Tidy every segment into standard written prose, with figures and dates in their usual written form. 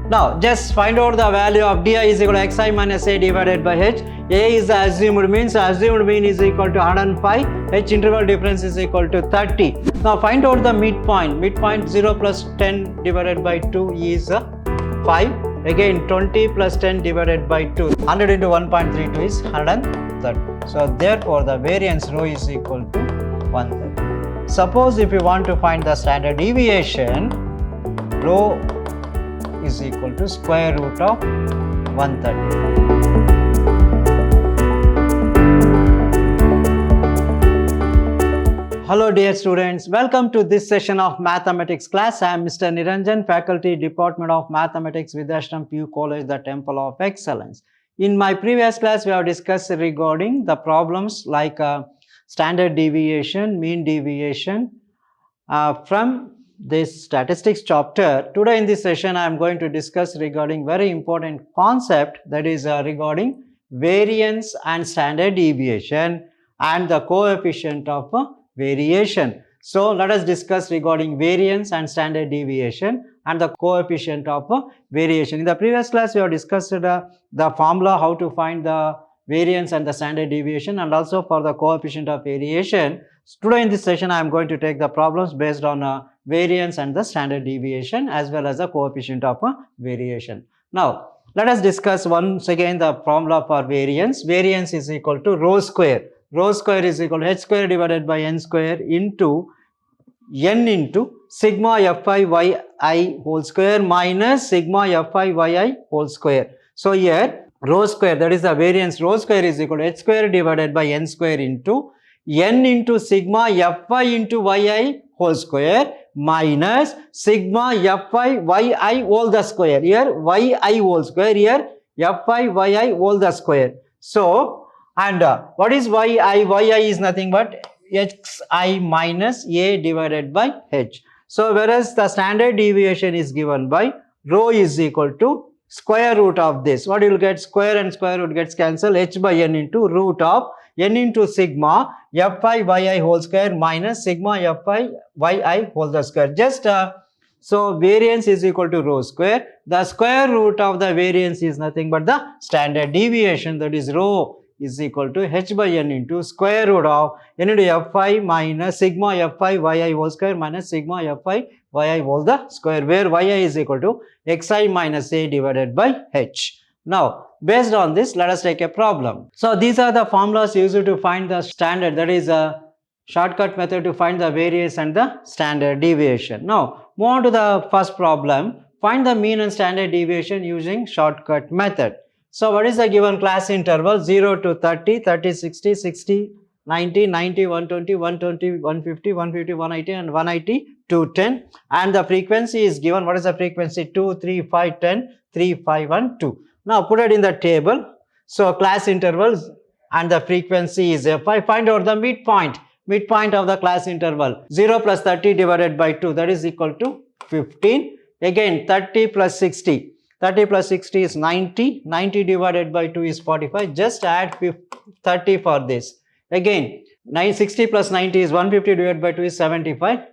Now just find out the value of di is equal to xi minus a divided by h. A is the assumed mean, so assumed mean is equal to 105, h interval difference is equal to 30. Now find out the midpoint. Midpoint 0 plus 10 divided by 2 is 5. Again 20 plus 10 divided by 2. 100 into 1.32 is 130. So therefore the variance rho is equal to 130. Suppose if you want to find the standard deviation, rho is equal to square root of 130. Hello dear students, welcome to this session of mathematics class. I am Mr. Niranjan, faculty department of mathematics, Vidhyaashram PU College, the Temple of Excellence. In my previous class we have discussed regarding the problems like standard deviation, mean deviation from this statistics chapter. Today in this session I am going to discuss regarding very important concept, that is regarding variance and standard deviation and the coefficient of variation. So let us discuss regarding variance and standard deviation and the coefficient of variation. In the previous class we have discussed the formula how to find the variance and the standard deviation and also for the coefficient of variation. Today in this session I am going to take the problems based on variance and the standard deviation as well as the coefficient of variation. Now let us discuss once again the formula for variance. Variance is equal to rho square. Rho square is equal to h square divided by n square into n into sigma fi yi whole square minus sigma fi yi whole square. So here rho square, that is the variance, rho square is equal to h square divided by n square into n into sigma fi into yi whole square minus sigma fi yi whole the square. Here yi whole square, here fi yi whole the square. So and what is yi? Yi is nothing but xi minus a divided by h. So whereas the standard deviation is given by rho is equal to square root of this. What you will get? Square and square root gets cancelled. H by n into root of n into sigma fi yi whole square minus sigma fi yi whole the square. Just so variance is equal to rho square. The square root of the variance is nothing but the standard deviation, that is rho is equal to h by n into square root of n into fi minus sigma fi yi whole square minus sigma fi yi whole the square, where yi is equal to xi minus a divided by h. Now based on this let us take a problem. So these are the formulas used to find the standard, that is a shortcut method to find the variance and the standard deviation. Now move on to the first problem. Find the mean and standard deviation using shortcut method. So what is the given class interval? 0 to 30, 30, 60, 60, 90, 90, 120, 120, 150, 150, 180 and 180, 210. And the frequency is given. What is the frequency? 2, 3, 5, 10, 3, 5 and 2. Now put it in the table. So class intervals and the frequency is fi. Find out the midpoint. Midpoint of the class interval. 0 plus 30 divided by 2, that is equal to 15. Again 30 plus 60. 30 plus 60 is 90, 90 divided by 2 is 45, just add 30 for this. Again 60 plus 90 is 150 divided by 2 is 75.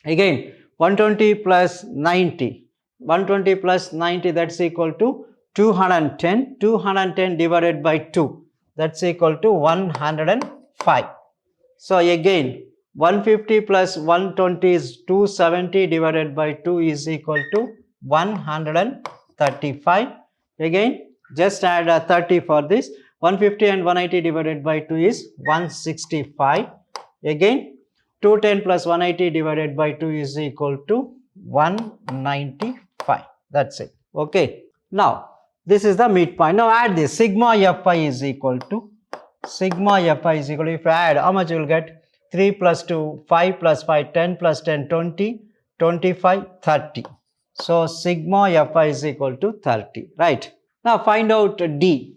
Again 120 plus 90, 120 plus 90 that's equal to 210, 210 divided by 2 that's equal to 105. So again 150 plus 120 is 270 divided by 2 is equal to 135. Again just add 30 for this. 150 and 180 divided by 2 is 165. Again 210 plus 180 divided by 2 is equal to 195. That's it. Okay. Now this is the midpoint. Now add this. Sigma fi is equal to, sigma fi is equal to, if you add, how much you will get? 3 plus 2, 5 plus 5, 10 plus 10, 20, 25, 30. So sigma fi is equal to 30, right? Now find out d.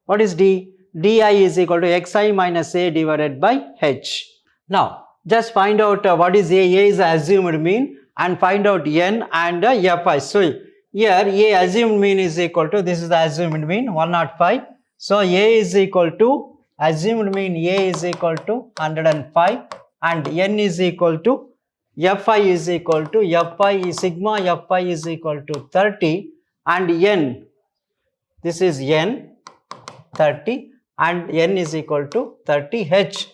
What is d? di is equal to xi minus a divided by h. Now just find out what is a. A is the assumed mean, and find out n and fi. So here a assumed mean is equal to, this is the assumed mean 105. So a is equal to, assumed mean a is equal to 105 and n is equal to, fi is equal to, fi sigma fi is equal to 30 and n, this is n 30 and n is equal to 30, h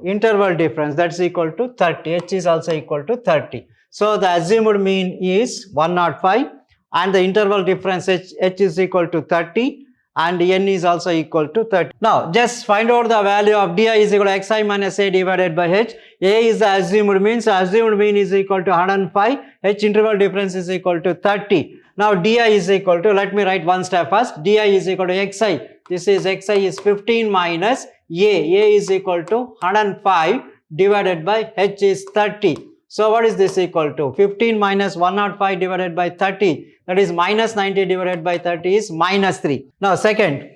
interval difference, that's equal to 30, h is also equal to 30. So the assumed mean is 105 and the interval difference h is equal to 30 and n is also equal to 30. Now just find out the value of di is equal to xi minus a divided by h. A is the assumed mean, so assumed mean is equal to 105, h interval difference is equal to 30. Now di is equal to, let me write one step first, di is equal to xi, this is xi is 15 minus a is equal to 105 divided by h is 30. So what is this equal to? 15 minus 105 divided by 30, that is minus 90 divided by 30 is minus 3. Now second,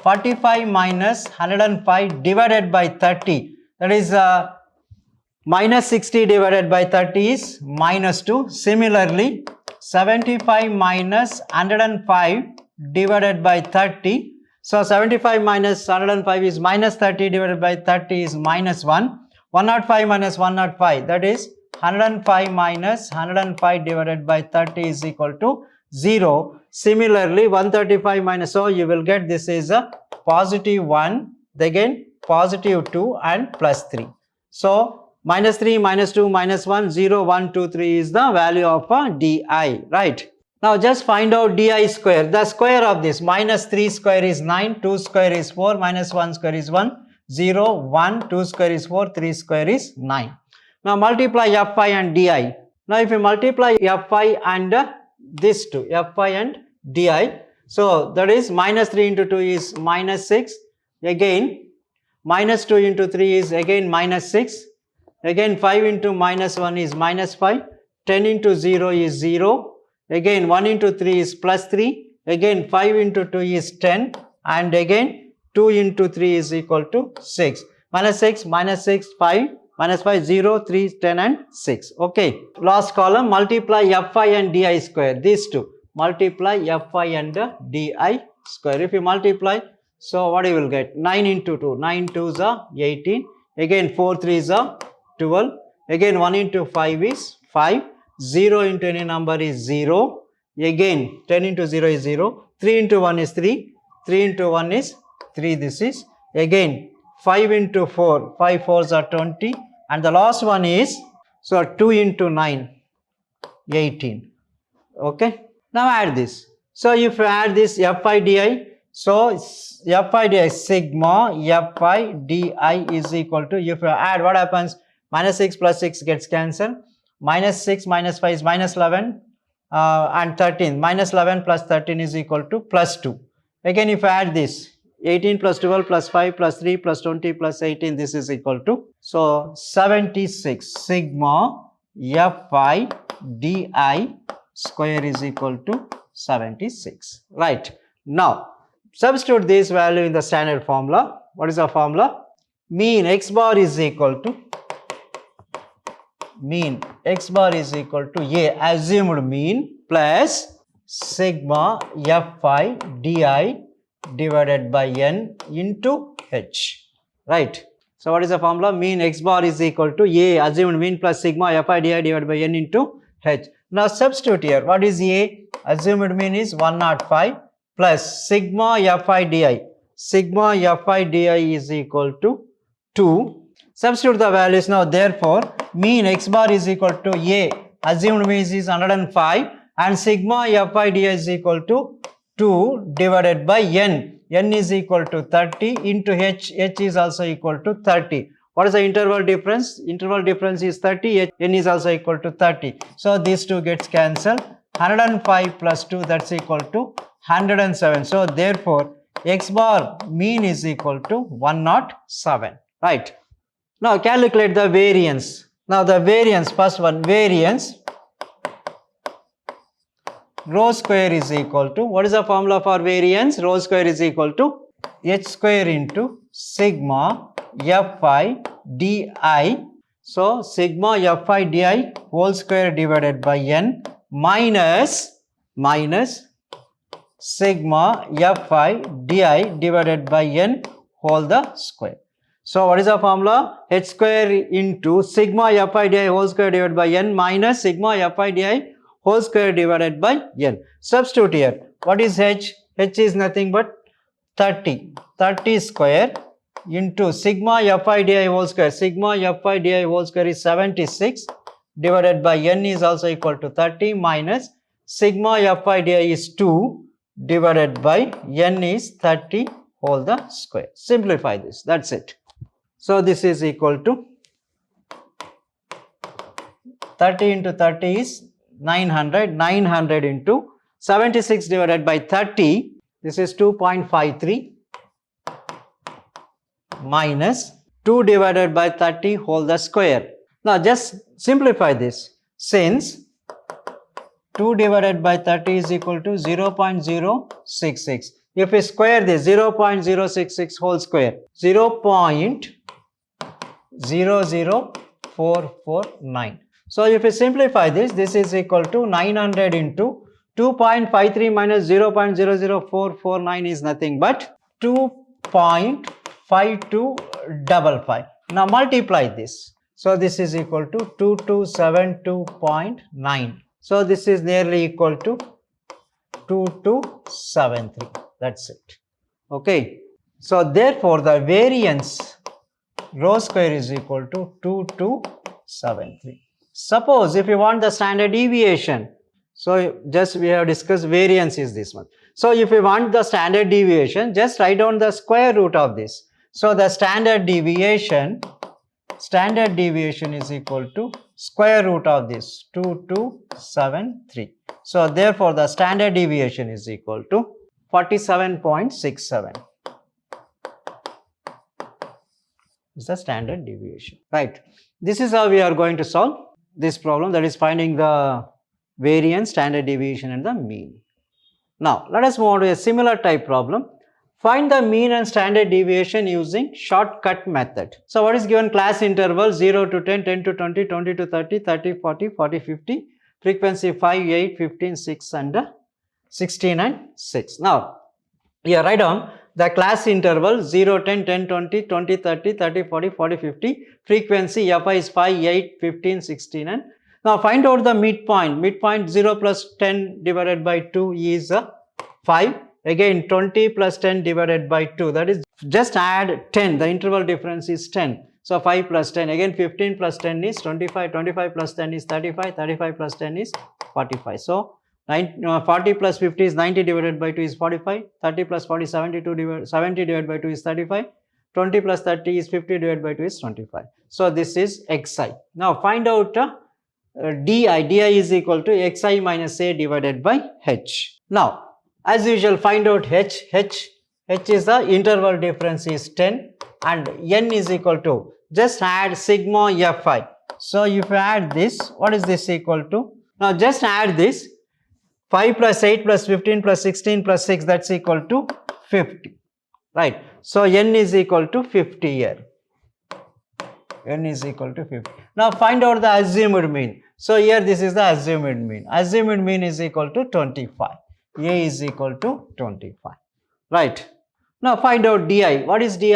45 minus 105 divided by 30, that is minus 60 divided by 30 is minus 2. Similarly, 75 minus 105 divided by 30, so 75 minus 105 is minus 30 divided by 30 is minus 1. 105 minus 105, that is 105 minus 105 divided by 30 is equal to 0. Similarly, 135 minus, so you will get this is a positive 1, again positive 2 and plus 3. So minus 3, minus 2, minus 1, 0, 1, 2, 3 is the value of a di, right? Now just find out di square. The square of this, minus 3 square is 9, 2 square is 4, minus 1 square is 1, 0, 1, 2 square is 4, 3 square is 9. Now multiply fi and di. Now if you multiply fi and this two, fi and di, so that is minus 3 into 2 is minus 6, again minus 2 into 3 is again minus 6, again 5 into minus 1 is minus 5, 10 into 0 is 0, again 1 into 3 is plus 3, again 5 into 2 is 10, and again 2 into 3 is equal to 6. Minus 6, minus 6, 5, minus 5, 0, 3, 10 and 6. Okay. Last column, multiply fi and di square. These two. Multiply fi and di square. If you multiply, so what you will get? 9 into 2. 9 2s are 18. Again 4 3s are 12. Again 1 into 5 is 5. 0 into any number is 0. Again 10 into 0 is 0. 3 into 1 is 3. 3 into 1 is 3, this is again 5 into 4, 5 4s are 20, and the last one is, so 2 into 9, 18. Okay. Now add this. So if you add this fi di, so fi di sigma fi di is equal to, if you add, what happens? Minus 6 plus 6 gets cancelled. Minus 6 minus 5 is minus 11 and 13. Minus 11 plus 13 is equal to plus 2. Again if you add this, 18 plus 12 plus 5 plus 3 plus 20 plus 18, this is equal to, so 76 sigma fi di square is equal to 76, right? Now substitute this value in the standard formula. What is the formula? Mean x bar is equal to, mean x bar is equal to a assumed mean plus sigma fi di divided by n into h, right? So what is the formula? Mean x bar is equal to a assumed mean plus sigma fi di divided by n into h. Now substitute here. What is a? Assumed mean is 105 plus sigma fi di. Sigma fi di is equal to 2. Substitute the values now. Therefore mean x bar is equal to a assumed mean is 105 and sigma fi di is equal to 2 divided by n. N is equal to 30 into h. H is also equal to 30. What is the interval difference? Interval difference is 30. N is also equal to 30. So these two gets cancelled. 105 plus 2, that's equal to 107. So therefore x bar mean is equal to 107. Right. Now calculate the variance. Now the variance, first one, variance rho square is equal to, what is the formula for variance? Rho square is equal to h square into sigma fi di. So sigma fi di whole square divided by n minus sigma fi di divided by n whole the square. So what is the formula? H square into sigma fi di whole square divided by n minus sigma fi di whole square divided by n. Substitute here. What is h? H is nothing but 30. 30 square into sigma fi di whole square. Sigma fi di whole square is 76 divided by n is also equal to 30 minus sigma fi di is 2 divided by n is 30 whole the square. Simplify this. That's it. So this is equal to 30 into 30 is 900. 900 into 76 divided by 30. This is 2.53 minus 2 divided by 30 whole the square. Now just simplify this. Since 2 divided by 30 is equal to 0.066. If we square this 0.066 whole square, 0.00449. So if we simplify this, this is equal to 900 into 2.53 minus 0.00449 is nothing but 2.5255. Now multiply this. So this is equal to 2272.9. So this is nearly equal to 2273. That's it. Okay. So therefore the variance rho square is equal to 2273. Suppose if you want the standard deviation, so just we have discussed variance is this one. So if you want the standard deviation, just write down the square root of this. So the standard deviation is equal to square root of this 2273. So therefore the standard deviation is equal to 47.67. Is the standard deviation, right? This is how we are going to solve this problem, that is finding the variance, standard deviation and the mean. Now let us move on to a similar type problem. Find the mean and standard deviation using shortcut method. So what is given? Class interval 0 to 10, 10 to 20, 20 to 30, 30, 40, 40, 50, frequency 5, 8, 15, 6 and 16 and 6. Now here write down the class interval 0, 10, 10, 20, 20, 30, 30, 40, 40, 50, frequency fi is 5, 8, 15, 16 and now find out the midpoint. Midpoint 0 plus 10 divided by 2 is 5. Again 20 plus 10 divided by 2, that is just add 10, the interval difference is 10. So 5 plus 10, again 15 plus 10 is 25, 25 plus 10 is 35, 35 plus 10 is 45. So 40 plus 50 is 90 divided by 2 is 45, 30 plus 40 70 divided by 2 is 35, 20 plus 30 is 50 divided by 2 is 25. So this is xi. Now find out di is equal to xi minus a divided by h. Now as usual find out h is the interval difference is 10 and n is equal to, just add sigma fi. So if you add this, what is this equal to? Now just add this 5 plus 8 plus 15 plus 16 plus 6, that's equal to 50, right? So n is equal to 50 here. N is equal to 50. Now find out the assumed mean. So here this is the assumed mean. Assumed mean is equal to 25. A is equal to 25, right? Now find out di. What is di?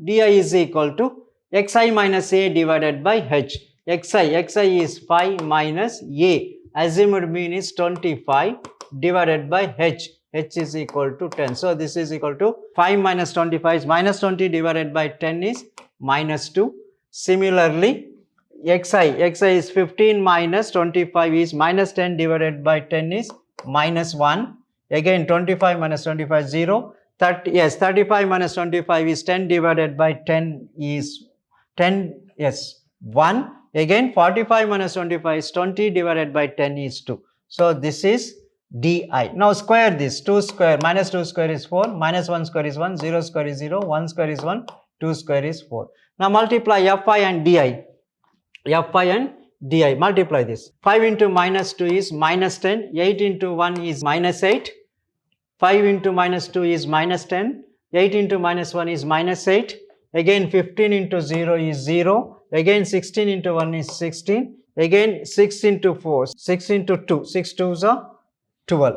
Di is equal to xi minus a divided by h. Xi is 5 minus a. Assumed mean is 25 divided by h. H is equal to 10. So this is equal to 5 minus 25 is minus 20 divided by 10 is minus 2. Similarly, xi is 15 minus 25 is minus 10 divided by 10 is minus 1. Again 25 minus 25 is 0. 35 minus 25 is 10 divided by 10 is 10, 1. Again 45 minus 25 is 20 divided by 10 is 2. So this is di. Now square this. 2 square minus 2 square is 4, minus 1 square is 1, 0 square is 0, 1 square is 1, 2 square is 4. Now multiply fi and di. Fi and di, multiply this. 5 into minus 2 is minus 10, 8 into 1 is minus 8, 5 into minus 2 is minus 10, 8 into minus 1 is minus 8, again 15 into 0 is 0, again 16 into 1 is 16, again 6 into 4, 6 into 2, 6 2s are 12.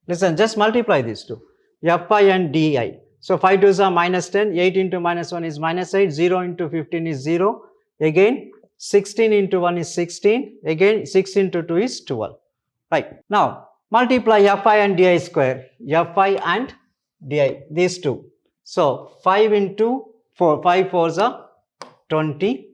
Listen, just multiply these two, fi and di. So 5 2s are minus 10, 8 into minus 1 is minus 8, 0 into 15 is 0, again 16 into 1 is 16, again 6 into 2 is 12. Right. Now, multiply fi and di square. Fi and di, these two. So, 5 into 4, 5 4s are 20.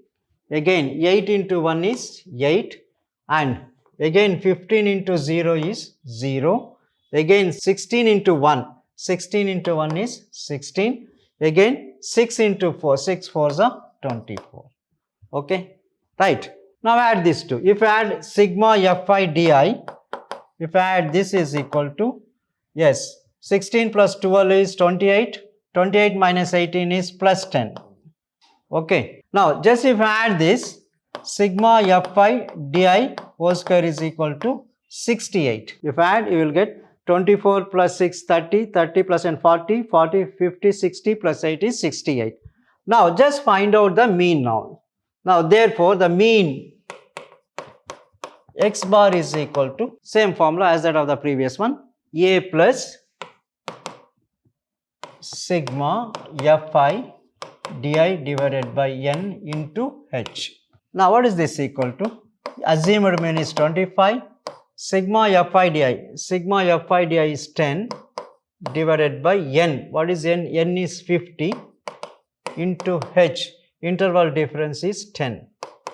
Again, 8 into 1 is 8. And again, 15 into 0 is 0. Again, 16 into 1. 16 into 1 is 16. Again, 6 into 4. 6 4s are 24. Okay. Right. Now, add these two. If I add sigma fi di, if I add this is equal to, yes, 16 plus 12 is 28. 28 minus 18 is plus 10. Okay. Now, just if I add this, sigma fi di whole square is equal to 68. If I add, you will get 24 plus 6, 30, 30 plus and 40, 40, 50, 60 plus 8 is 68. Now, just find out the mean now. Now, therefore, the mean x bar is equal to, same formula as that of the previous one, a plus sigma fi di divided by n into h. Now, what is this equal to? Assumed mean is 25. Sigma fi di is 10 divided by n. What is n? N is 50 into h. Interval difference is 10.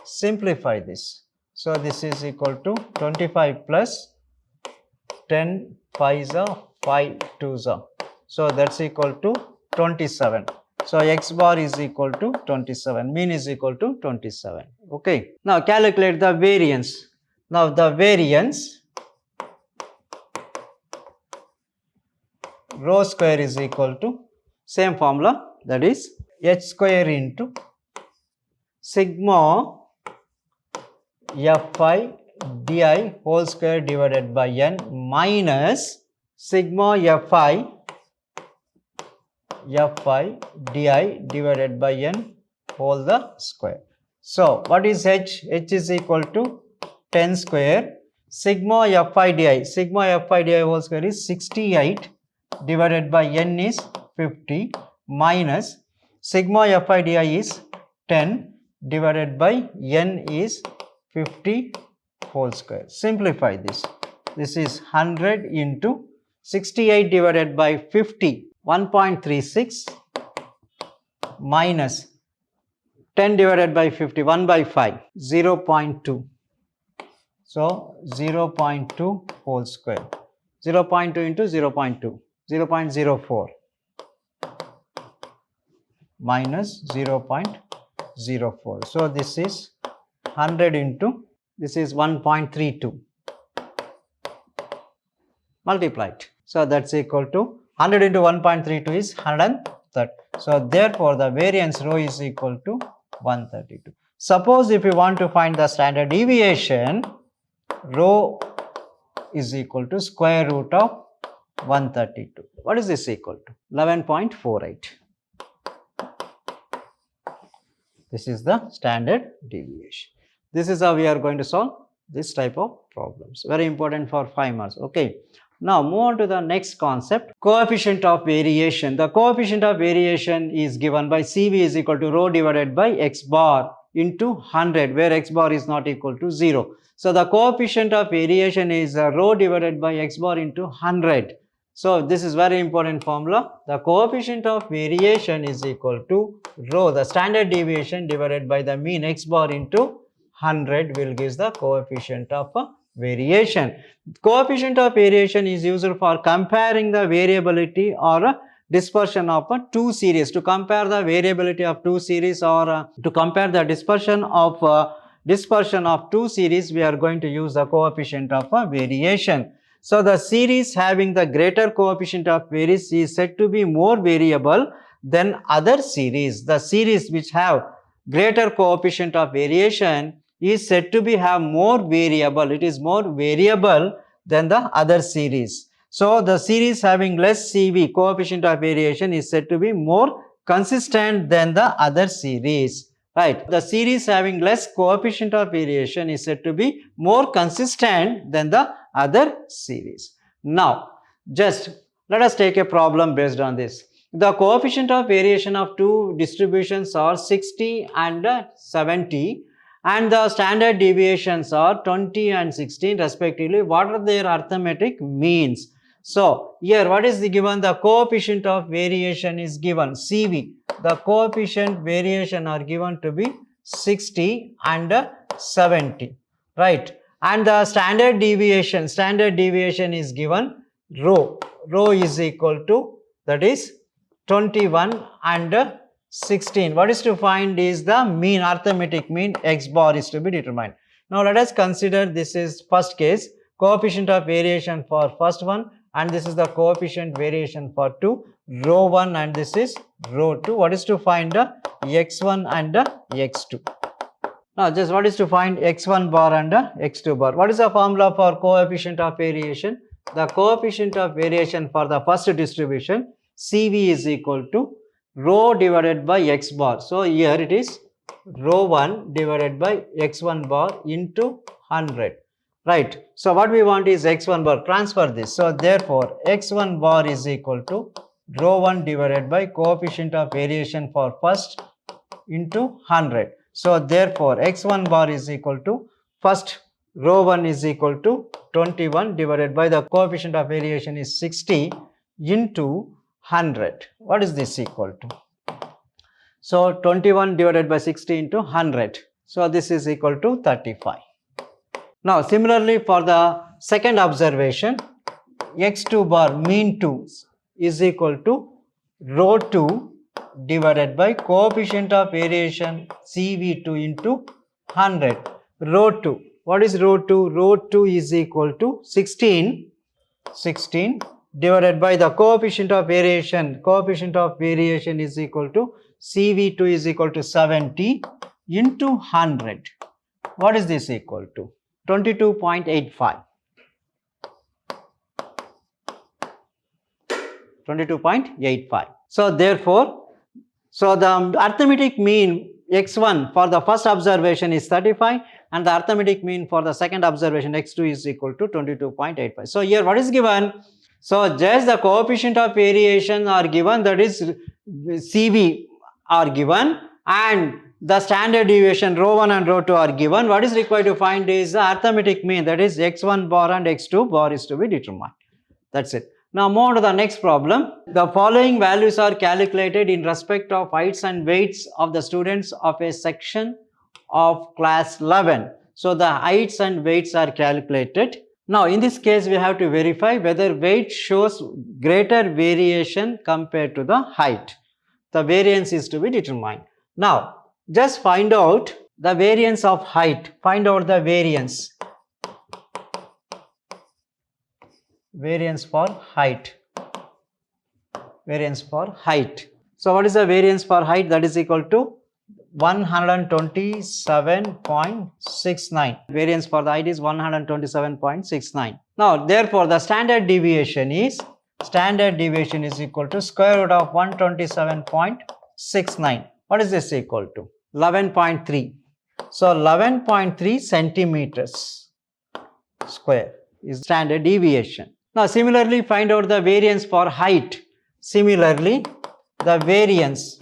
Simplify this. So, this is equal to 25 plus 10 5s are 5 2s are. So, that's equal to 27. So, x bar is equal to 27. Mean is equal to 27. Okay. Now, calculate the variance. Now, the variance rho square is equal to same formula, that is h square into sigma fi di whole square divided by n minus sigma fi di divided by n whole the square. So, what is h? H is equal to 10 square. Sigma fi di whole square is 68 divided by n is 50 minus sigma fi di is 10 divided by n is 50 whole square. Simplify this. This is 100 into 68 divided by 50, 1.36 minus 10 divided by 50, 1 by 5, 0.2. So, 0.2 whole square. 0.2 into 0.2, 0.04 minus 0.04. So, this is 100 into, this is 1.32 multiplied. So, that's equal to 100 into 1.32 is 130. So, therefore, the variance rho is equal to 132. Suppose if you want to find the standard deviation, rho is equal to square root of 132. What is this equal to? 11.48. This is the standard deviation. This is how we are going to solve this type of problems. Very important for 5 marks. Okay. Now, move on to the next concept, coefficient of variation. The coefficient of variation is given by CV is equal to rho divided by x bar into 100, where x bar is not equal to 0. So, the coefficient of variation is rho divided by x bar into 100. So, this is very important formula. The coefficient of variation is equal to rho, the standard deviation, divided by the mean x bar into 100 will give the coefficient of variation. Coefficient of variation is used for comparing the variability or dispersion of two series. To compare the variability of two series or to compare the dispersion of two series, we are going to use the coefficient of variation. So, the series having the greater coefficient of variation is said to be more variable than other series. The series which have greater coefficient of variation is said to be have more variable. It is more variable than the other series. So, the series having less CV coefficient of variation is said to be more consistent than the other series. Right. The series having less coefficient of variation is said to be more consistent than the other series. Now, just let us take a problem based on this. The coefficient of variation of two distributions are 60 and 70, and the standard deviations are 20 and 16 respectively. What are their arithmetic means? So here what is the given? The coefficient of variation is given CV. The coefficient variation are given to be 60 and 70, right? And the standard deviation is given rho is equal to, that is 21 and 16. What is to find is the mean, arithmetic mean, x bar is to be determined. Now let us consider this is first case, coefficient of variation for first one, and this is the coefficient variation for 2, rho 1 and this is rho 2. What is to find the x1 and x2? Now just what is to find x1 bar and x2 bar? What is the formula for coefficient of variation? The coefficient of variation for the first distribution CV is equal to rho divided by x bar. So here it is rho 1 divided by x1 bar into 100, right? So what we want is x1 bar, transfer this. So therefore x1 bar is equal to rho 1 divided by coefficient of variation for first into 100. So therefore x1 bar is equal to, first rho 1 is equal to 21 divided by the coefficient of variation is 60 into 100. What is this equal to? So 21 divided by 60 into 100. So this is equal to 35. Now similarly for the second observation, x2 bar mean 2 is equal to rho 2 divided by coefficient of variation CV2 into 100. Rho 2. What is rho 2? Rho 2 is equal to 16 divided by the coefficient of variation. Coefficient of variation is equal to CV2 is equal to 70 into 100. What is this equal to? 22.85. 22.85. So therefore, the arithmetic mean x1 for the first observation is 35 and the arithmetic mean for the second observation x2 is equal to 22.85. So here what is given? So just the coefficient of variation are given, that is CV are given, and the standard deviation rho 1 and rho 2 are given. What is required to find is the arithmetic mean, that is x1 bar and x2 bar is to be determined. That's it. Now move on to the next problem. The following values are calculated in respect of heights and weights of the students of a section of class 11. So the heights and weights are calculated. Now in this case we have to verify whether weight shows greater variation compared to the height. The variance is to be determined. Now just find out the variance of height. Find out the variance. Variance for height. Variance for height. So what is the variance for height? That is equal to 127.69. Variance for the height is 127.69. Now therefore the standard deviation is equal to square root of 127.69. What is this equal to? 11.3. So 11.3 centimeters square is standard deviation. Now similarly find out the variance for height. Similarly the variance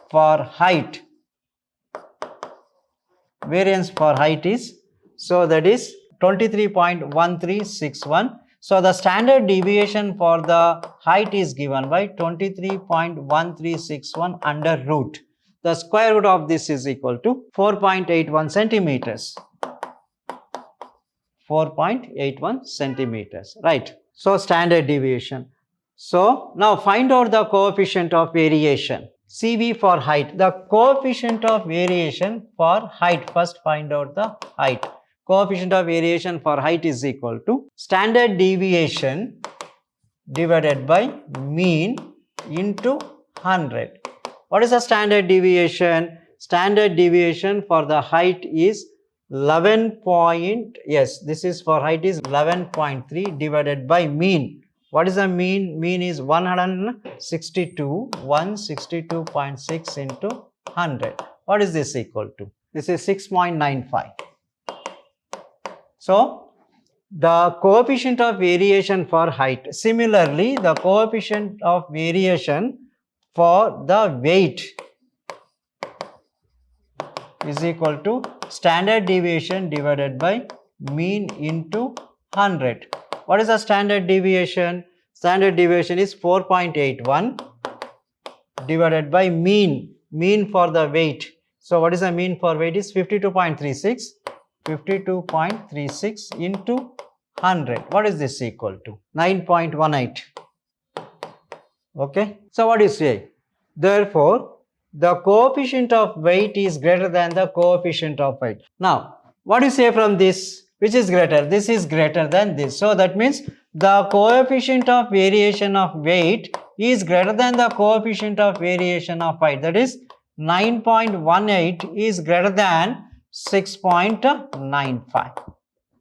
for height is, so that is 23.1361. So the standard deviation for the height is given by 23.1361 under root. The square root of this is equal to 4.81 centimeters. 4.81 centimeters, right? So standard deviation. So now find out the coefficient of variation. CV for height. The coefficient of variation for height. First find out the height. Coefficient of variation for height is equal to standard deviation divided by mean into 100. What is the standard deviation? Standard deviation for the height is 11 point, yes, this is for height is 11.3 divided by mean. What is the mean? Mean is 162.6 into 100. What is this equal to? This is 6.95. So the coefficient of variation for height. Similarly, the coefficient of variation for the weight is equal to standard deviation divided by mean into 100. What is the standard deviation? Standard deviation is 4.81 divided by mean for the weight. So what is the mean for weight is 52.36. 52.36 into 100. What is this equal to? 9.18. Okay. So what do you say? Therefore, the coefficient of weight is greater than the coefficient of height. Now, what do you say from this? Which is greater? This is greater than this. So that means the coefficient of variation of weight is greater than the coefficient of variation of height. That is 9.18 is greater than 6.95.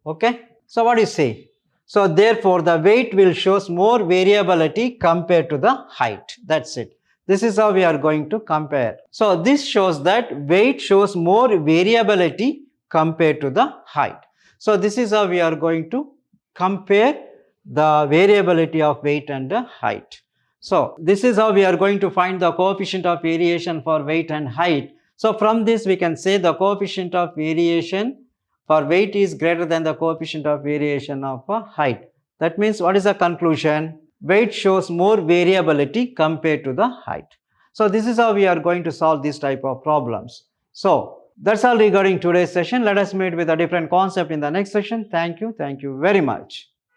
Okay. So what do you say? So therefore, the weight will shows more variability compared to the height. That's it. This is how we are going to compare. So this shows that weight shows more variability compared to the height. So this is how we are going to compare the variability of weight and the height. So this is how we are going to find the coefficient of variation for weight and height. So from this we can say the coefficient of variation for weight is greater than the coefficient of variation of height. That means what is the conclusion? Weight shows more variability compared to the height. So this is how we are going to solve this type of problems. So that's all regarding today's session. Let us meet with a different concept in the next session. Thank you very much.